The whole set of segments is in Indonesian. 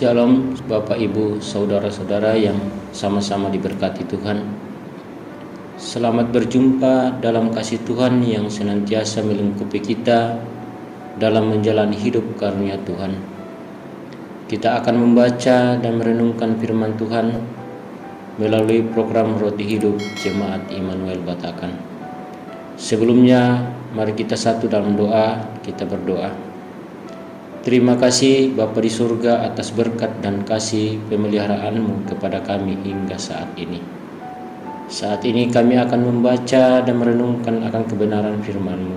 Shalom Bapak Ibu Saudara-saudara yang sama-sama diberkati Tuhan. Selamat berjumpa dalam kasih Tuhan yang senantiasa melingkupi kita dalam menjalani hidup karunia Tuhan. Kita akan membaca dan merenungkan firman Tuhan melalui program Roti Hidup Jemaat Immanuel Batakan. Sebelumnya mari kita satu dalam doa, kita berdoa. Terima kasih Bapa di surga atas berkat dan kasih pemeliharaanmu kepada kami hingga saat ini. Saat ini kami akan membaca dan merenungkan akan kebenaran firman-Mu.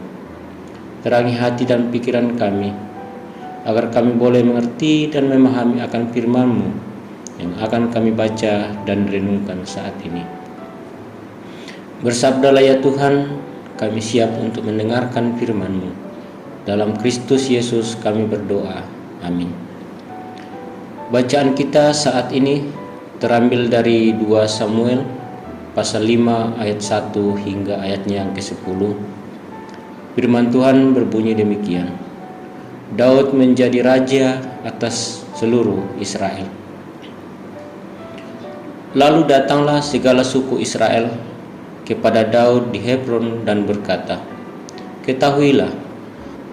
Terangi hati dan pikiran kami, agar kami boleh mengerti dan memahami akan firman-Mu yang akan kami baca dan renungkan saat ini. Bersabdalah ya Tuhan, kami siap untuk mendengarkan firman-Mu. Dalam Kristus Yesus kami berdoa. Amin. Bacaan kita saat ini terambil dari 2 Samuel pasal 5 ayat 1 hingga ayatnya yang ke-10. Firman Tuhan berbunyi demikian. Daud menjadi raja atas seluruh Israel. Lalu datanglah segala suku Israel kepada Daud di Hebron dan berkata, "Ketahuilah,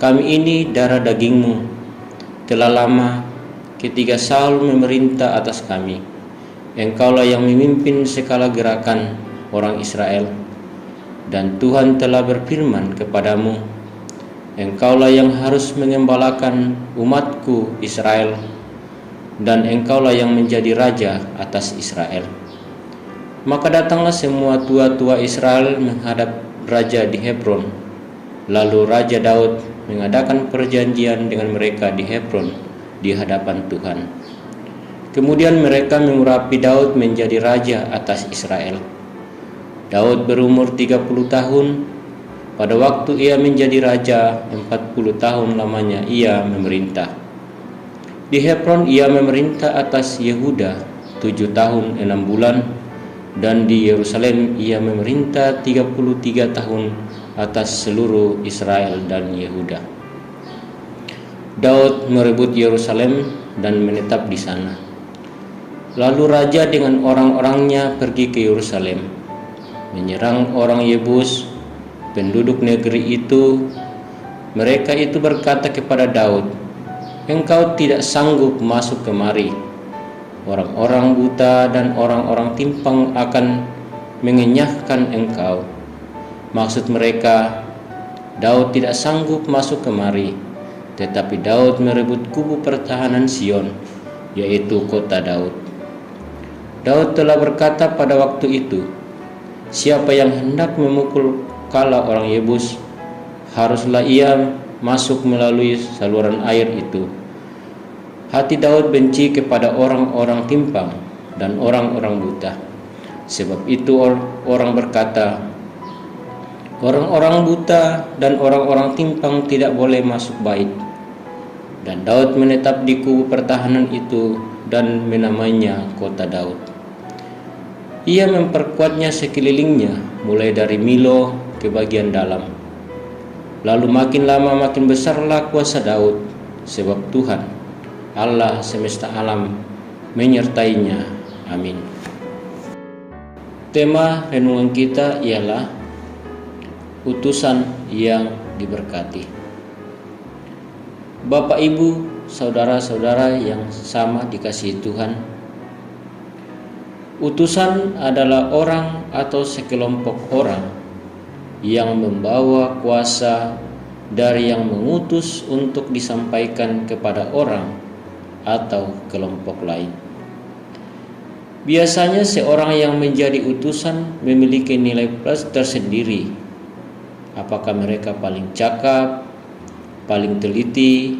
kami ini darah dagingmu. Telah lama ketika Saul memerintah atas kami, engkaulah yang memimpin segala gerakan orang Israel. Dan Tuhan telah berfirman kepadamu, engkaulah yang harus mengembalakan umatku Israel, dan engkaulah yang menjadi raja atas Israel." Maka datanglah semua tua-tua Israel menghadap raja di Hebron. Lalu Raja Daud mengadakan perjanjian dengan mereka di Hebron di hadapan Tuhan. Kemudian mereka mengurapi Daud menjadi raja atas Israel. Daud berumur 30 tahun. Pada waktu ia menjadi raja, 40 tahun lamanya ia memerintah. Di Hebron ia memerintah atas Yehuda 7 tahun 6 bulan, dan di Yerusalem ia memerintah 33 tahun atas seluruh Israel dan Yehuda. Daud merebut Yerusalem dan menetap di sana. Lalu raja dengan orang-orangnya pergi ke Yerusalem, menyerang orang Yebus, penduduk negeri itu. Mereka itu berkata kepada Daud, "Engkau tidak sanggup masuk kemari. Orang-orang buta dan orang-orang timpang akan mengenyahkan engkau." Maksud mereka, Daud tidak sanggup masuk kemari, tetapi Daud merebut kubu pertahanan Sion, yaitu kota Daud. Daud telah berkata pada waktu itu, "Siapa yang hendak memukul kala orang Yebus, haruslah ia masuk melalui saluran air itu." Hati Daud benci kepada orang-orang timpang dan orang-orang buta. Sebab itu orang berkata, orang-orang buta dan orang-orang timpang tidak boleh masuk bait. Dan Daud menetap di kubu pertahanan itu dan menamainya kota Daud. Ia memperkuatnya sekelilingnya, mulai dari Milo ke bagian dalam. Lalu makin lama makin besarlah kuasa Daud, sebab Tuhan, Allah semesta alam, menyertainya. Amin. Tema renungan kita ialah utusan yang diberkati. Bapak Ibu, saudara-saudara yang sama dikasihi Tuhan, utusan adalah orang atau sekelompok orang yang membawa kuasa dari yang mengutus untuk disampaikan kepada orang atau kelompok lain. Biasanya seorang yang menjadi utusan memiliki nilai plus tersendiri. Apakah mereka paling cakap, paling teliti,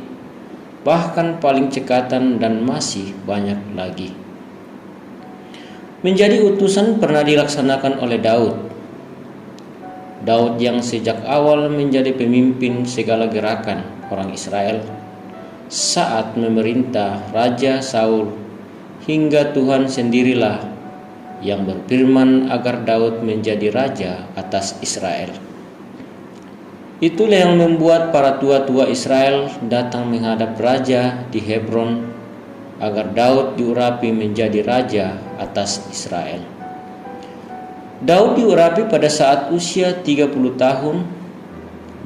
bahkan paling cekatan, dan masih banyak lagi. Menjadi utusan pernah dilaksanakan oleh Daud. Daud yang sejak awal menjadi pemimpin segala gerakan orang Israel saat memerintah Raja Saul, hingga Tuhan sendirilah yang berfirman agar Daud menjadi raja atas Israel. Itulah yang membuat para tua-tua Israel datang menghadap raja di Hebron agar Daud diurapi menjadi raja atas Israel. Daud diurapi pada saat usia 30 tahun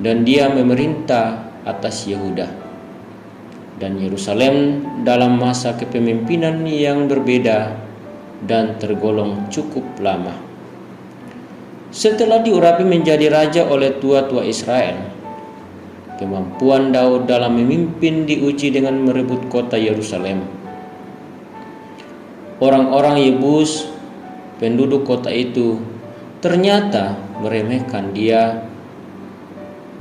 dan dia memerintah atas Yehuda dan Yerusalem dalam masa kepemimpinan yang berbeda dan tergolong cukup lama. Setelah diurapi menjadi raja oleh tua-tua Israel, kemampuan Daud dalam memimpin diuji dengan merebut kota Yerusalem. Orang-orang Yebus, penduduk kota itu, ternyata meremehkan dia.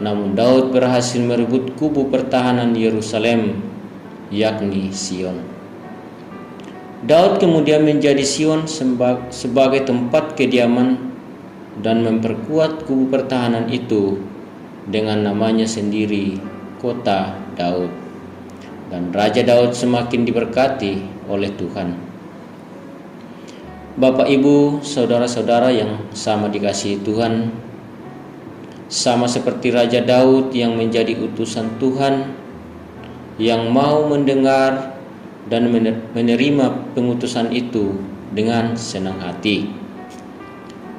Namun Daud berhasil merebut kubu pertahanan Yerusalem, yakni Sion. Daud kemudian menjadi Sion sebagai tempat kediaman dan memperkuat kubu pertahanan itu dengan namanya sendiri, Kota Daud. Dan Raja Daud semakin diberkati oleh Tuhan. Bapak, Ibu, saudara-saudara yang sama dikasihi Tuhan, sama seperti Raja Daud yang menjadi utusan Tuhan, yang mau mendengar dan menerima pengutusan itu dengan senang hati.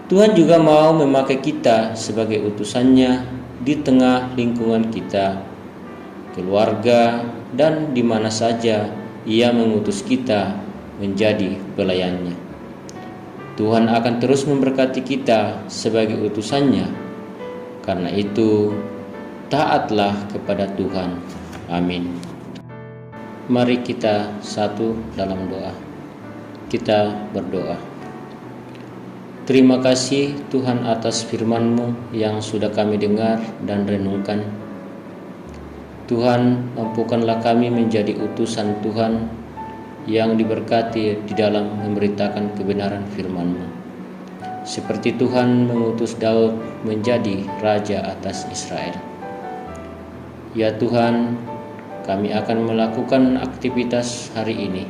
Tuhan juga mau memakai kita sebagai utusannya di tengah lingkungan kita, keluarga, dan di mana saja Ia mengutus kita menjadi pelayannya. Tuhan akan terus memberkati kita sebagai utusannya. Karena itu, taatlah kepada Tuhan. Amin. Mari kita satu dalam doa. Kita berdoa. Terima kasih Tuhan atas firman-Mu yang sudah kami dengar dan renungkan. Tuhan, mampukanlah kami menjadi utusan Tuhan yang diberkati di dalam memberitakan kebenaran firman-Mu. Seperti Tuhan mengutus Daud menjadi raja atas Israel. Ya Tuhan, kami akan melakukan aktivitas hari ini.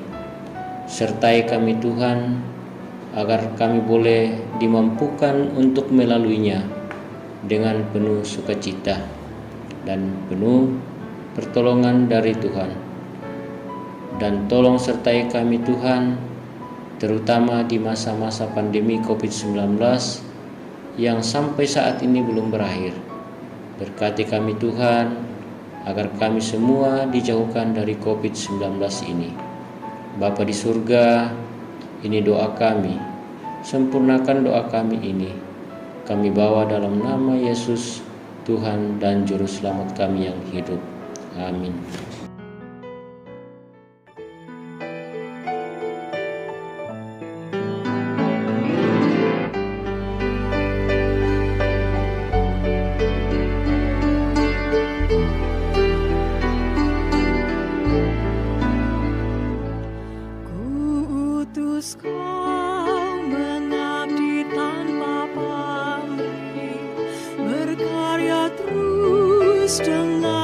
Sertai kami Tuhan, agar kami boleh dimampukan untuk melaluinya dengan penuh sukacita dan penuh pertolongan dari Tuhan. Dan tolong sertai kami Tuhan, terutama di masa-masa pandemi COVID-19 yang sampai saat ini belum berakhir. Berkati kami Tuhan, agar kami semua dijauhkan dari COVID-19 ini. Bapa di surga, ini doa kami, sempurnakan doa kami ini. Kami bawa dalam nama Yesus, Tuhan dan Juru Selamat kami yang hidup. Amin. Kau mengabdi tanpa pamrih, berkarya terus dengan